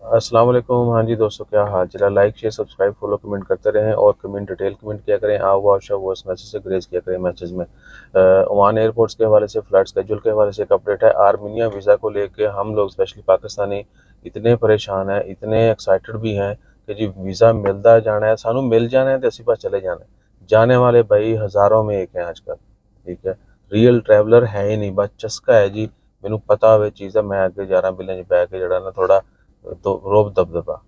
अस्सलाम वालेकुम। हाँ जी दोस्तों, क्या हाल चला। Like share subscribe follow comment करते रहें और कमेंट डिटेल कमेंट किया करें। आप वाशा वॉइस मैसेज से ग्रेज किया करें मैसेज में। ओमान एयरपोर्ट्स के हवाले से, फ्लाइट स्केड्यूल के हवाले से एक अपडेट है। आर्मीनिया वीज़ा को लेके हम लोग स्पेशली पाकिस्तानी इतने परेशान हैं, इतने एक्साइटेड भी हैं कि जी वीज़ा मिलता जाना है, सानू मिल जाना है तो असी पास चले जाना है। जाने वाले भाई हज़ारों में एक हैं आजकल, ठीक है। रियल ट्रैवलर है ही नहीं, बस चस्का है जी। मैनू पता हुए चीज़ है, मैं आगे जा रहा बिलें बह के जड़ा ना थोड़ा तो रोब दबदबा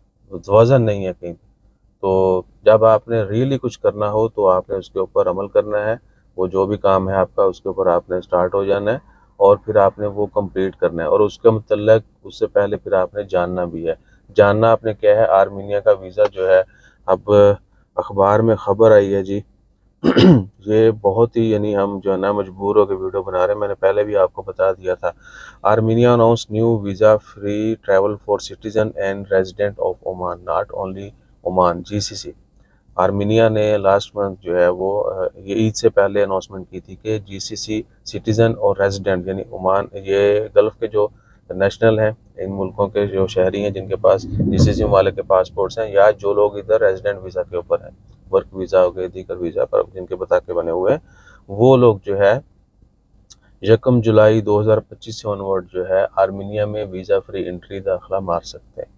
वजन नहीं है कहीं। तो जब आपने रियली कुछ करना हो तो आपने उसके ऊपर अमल करना है। वो जो भी काम है आपका उसके ऊपर आपने स्टार्ट हो जाना है और फिर आपने वो कंप्लीट करना है। और उसके मतलब उससे पहले फिर आपने जानना भी है। जानना आपने क्या है, आर्मीनिया का वीज़ा जो है अब अखबार में खबर आई है जी। ये बहुत ही यानी हम जो है ना मजबूर होकर वीडियो बना रहे हैं। मैंने पहले भी आपको बता दिया था। Armenia announce new visa free travel for citizen and resident of Oman, not only Oman, GCC. Armenia ने लास्ट मंथ जो है वो ये ईद से पहले अनाउंसमेंट की थी कि जीसीसी सिटीज़न और रेजिडेंट यानी ओमान, ये गल्फ़ के जो नेशनल हैं, इन मुल्कों के जो शहरी हैं जिनके पास जीसीसी वाले के पासपोर्ट्स हैं, या जो लोग इधर रेजिडेंट वीज़ा के ऊपर हैं, वर्क वीज़ा हो गए, दीगर वीज़ा पर जिनके बता के बने हुए हैं, वो लोग जो है 1 जुलाई 2025 से ऑनवर्ड जो है आर्मीनिया में वीज़ा फ्री एंट्री दाखिला मार सकते हैं।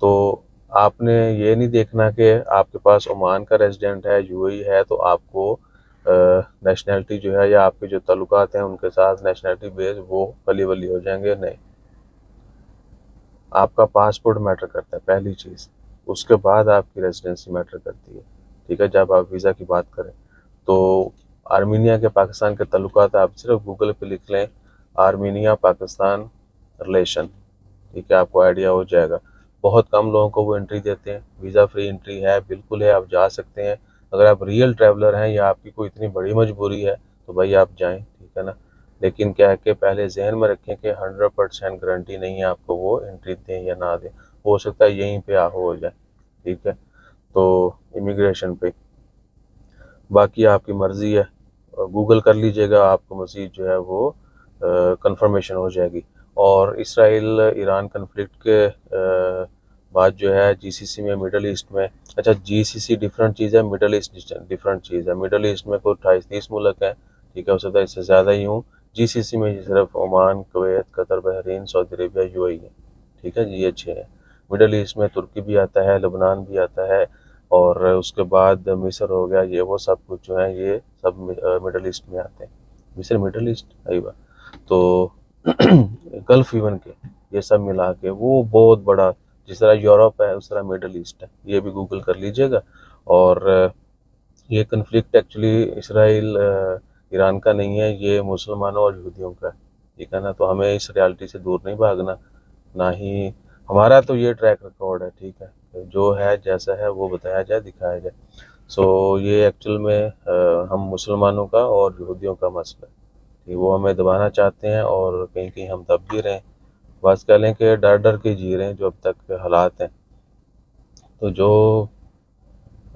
तो आपने ये नहीं देखना कि आपके पास ओमान का रेजिडेंट है, यूएई है, तो आपको नेशनैलिटी जो है या आपके जो ताल्लुकात हैं उनके साथ नेशनैलिटी बेस वो वली वली हो जाएंगे। नहीं, आपका पासपोर्ट मैटर करता है पहली चीज़, उसके बाद आपकी रेजिडेंसी मैटर करती है, ठीक है। जब आप वीज़ा की बात करें तो आर्मीनिया के पाकिस्तान के ताल्लुकात आप सिर्फ गूगल पे लिख लें, आर्मीनिया पाकिस्तान रिलेशन, ठीक है, आपको आइडिया हो जाएगा। बहुत कम लोगों को वो एंट्री देते हैं। वीज़ा फ्री एंट्री है, बिल्कुल है, आप जा सकते हैं। अगर आप रियल ट्रैवलर हैं या आपकी कोई इतनी बड़ी मजबूरी है तो भाई आप जाएं, ठीक है ना। लेकिन क्या है कि पहले जहन में रखें कि 100% गारंटी नहीं है आपको वो एंट्री दें या ना दें। हो सकता है यहीं पे हो जाए, ठीक है। तो इमिग्रेशन पे बाकी आपकी मर्ज़ी है, गूगल कर लीजिएगा, आपको मज़ीद जो है वो कंफर्मेशन हो जाएगी। और इसराइल ईरान कन्फ्लिक्ट के बाद जो है जीसीसी में, मिडल ईस्ट में, अच्छा जीसीसी डिफरेंट चीज़ है, मिडल ईस्ट डिफरेंट चीज़ है। मिडल ईस्ट में कोई 28-30 मुल्क है, ठीक है, हो सकता है इससे ज़्यादा ही हूँ। जीसीसी में सिर्फ Oman, Kuwait, Qatar, Bahrain, Saudi Arabia, UAE है, ठीक है जी, ये अच्छे हैं। मिडल ईस्ट में तुर्की भी आता है, लेबनान भी आता है, और उसके बाद मिस्र हो गया, ये वो सब कुछ जो है ये सब मिडल ईस्ट में आते हैं। मिस्र मिडल ईस्ट, अयवा। तो गल्फ इवन के ये सब मिला के वो बहुत बड़ा, जिस तरह यूरोप है उस तरह मिडल ईस्ट है, ये भी गूगल कर लीजिएगा। और ये कन्फ्लिक्ट एक्चुअली इसराइल ईरान का नहीं है, ये मुसलमानों और यहूदियों का है, ठीक है ना। तो हमें इस रियलिटी से दूर नहीं भागना, ना ही हमारा तो ये ट्रैक रिकॉर्ड है, ठीक है, जो है जैसा है वो बताया जाए, दिखाया जाए। सो ये एक्चुअल में हम मुसलमानों का और यहूदियों का मसला है कि वो हमें दबाना चाहते हैं और कहीं कहीं हम दब भी रहे हैं। बस कह लें कि डर डर के जी रहे हैं जो अब तक के हालात हैं। तो जो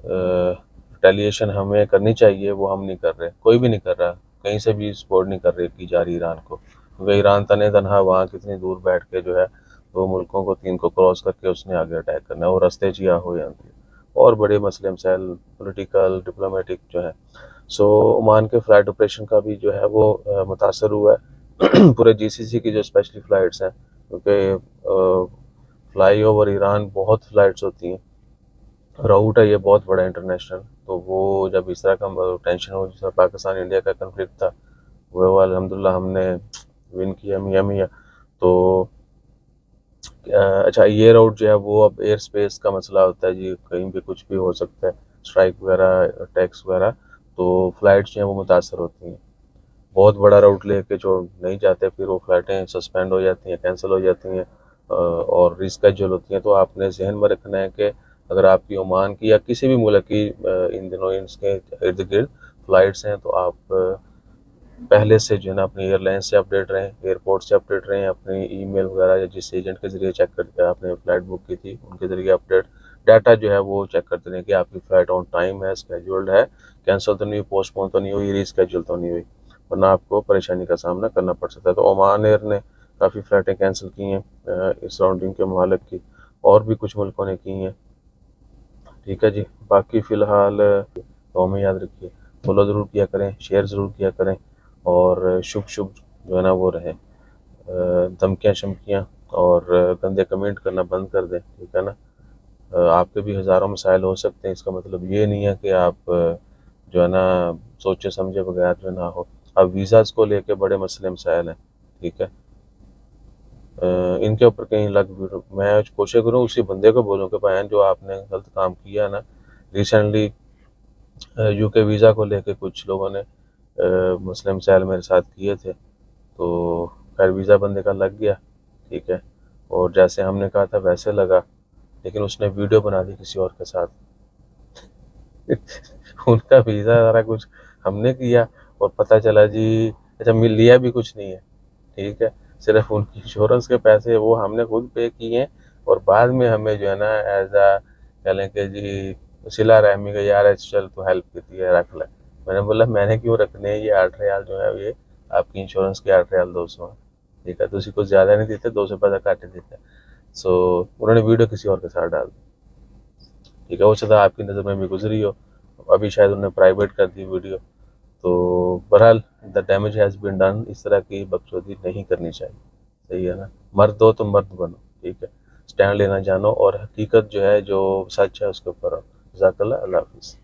रिटेलिएशन हमें करनी चाहिए वो हम नहीं कर रहे, कोई भी नहीं कर रहा, कहीं से भी सपोर्ट नहीं कर रही की जा रही ईरान को, क्योंकि ईरान तने तनहा वहाँ कितनी दूर बैठ के जो है दो मुल्कों को, तीन को क्रॉस करके उसने आगे अटैक करना है, वो रस्ते जिया हो जाती है। और बड़े मसले मसाइल पॉलिटिकल डिप्लोमेटिक जो है। सो ओमान के फ़्लाइट ऑपरेशन का भी जो है वो मुतासर हुआ है। पूरे जीसीसी की जो स्पेशली फ़्लाइट्स हैं, क्योंकि फ्लाई ओवर ईरान बहुत फ़्लाइट्स होती हैं, राउट है ये बहुत बड़ा इंटरनेशनल। तो वो जब इस तरह का टेंशन हो, जिस तरह पाकिस्तान इंडिया का कंफ्लिक्ट था, वो अल्हम्दुलिल्लाह हमने विन किया, मियाँ मियाँ। तो अच्छा, ये राउट जो है वो अब एयर स्पेस का मसला होता है जी, कहीं भी कुछ भी हो सकता है, स्ट्राइक वगैरह, अटैक्स वगैरह, तो फ्लाइट्स जो हैं वो मुतासर होती हैं। बहुत बड़ा राउट लेके जो नहीं जाते फिर वो फ्लाइटें सस्पेंड हो जाती हैं, कैंसिल हो जाती हैं और रिस्केड्यूल होती हैं। तो आपने जहन में रखना है कि अगर आपकी ओमान की या किसी भी मुल्क की इन दिनों इसके इर्द गिर्द फ़्लाइट्स हैं तो आप पहले से जो है ना अपनी एयरलाइन से अपडेट रहें, एयरपोर्ट से अपडेट रहें, अपनी ईमेल वगैरह या जिस एजेंट के ज़रिए चेक करके आपने फ़्लाइट बुक की थी उनके ज़रिए अपडेट डाटा जो है वो चेक करते रहें कि आपकी फ़्लाइट ऑन टाइम है, स्केड्यूल्ड है, कैंसिल तो नहीं हुई, पोस्टपोन तो नहीं हुई, रीस्केड्यूल तो नहीं हुई, वरना आपको परेशानी का सामना करना पड़ सकता है। तो ओमान एयर ने काफ़ी फ़्लाइटें कैंसिल की हैं इस सराउंडिंग के मालिक की, और भी कुछ मुल्कों ने की हैं। ठीक है जी। बाकी फ़िलहाल तो हमें याद रखिए, फॉलो ज़रूर किया करें, शेयर ज़रूर किया करें, और शुभ शुभ जो है ना वो रहें। धमकियाँ शमकियाँ और गंदे कमेंट करना बंद कर दें, ठीक है ना। आपके भी हज़ारों मसाइल हो सकते हैं, इसका मतलब ये नहीं है कि आप जो है ना सोचे समझे बगैर जो ना हो। अब वीज़ाज़ को लेके बड़े मसले मसाइल हैं, ठीक है। इनके ऊपर कहीं मैं कोशिश करूँ उसी बंदे को बोलूँ कि भाई जो आपने गलत काम किया ना। रिसेंटली यूके वीज़ा को लेके कुछ लोगों ने मसले मसाइल मेरे साथ किए थे, तो खैर वीज़ा बंदे का लग गया, ठीक है, और जैसे हमने कहा था वैसे लगा, लेकिन उसने वीडियो बना दी किसी और के साथ। उनका वीज़ा सारा कुछ हमने किया, और पता चला जी अच्छा मिल लिया भी कुछ नहीं है, ठीक है। सिर्फ उनकी इंश्योरेंस के पैसे वो हमने खुद पे किए हैं, और बाद में हमें जो है ना एज आ कह लें कि जी सिला रहमी का यार चल तो हेल्प की है रख ले। मैंने बोला मैंने क्यों रखने हैं, ये 8 रियाल जो है ये आपकी इंश्योरेंस के 8 रियाल 200 है, ठीक है, तो उसी को ज़्यादा नहीं देते, 200 पैसा काट देते हैं। सो उन्होंने वीडियो किसी और के साथ डाल दी, ठीक है, हो सकता है आपकी नज़र में भी गुजरी हो, अभी शायद उन्होंने प्राइवेट कर दी वीडियो। तो बहरहाल the damage has been done, इस तरह की बकचोदी नहीं करनी चाहिए, सही है ना। मर्द हो तो मर्द बनो, ठीक है, स्टैंड लेना जानो, और हकीकत जो है जो सच है उसके ऊपर रहो। जज़ाकल्लाह, अल्लाह हाफ़िज़।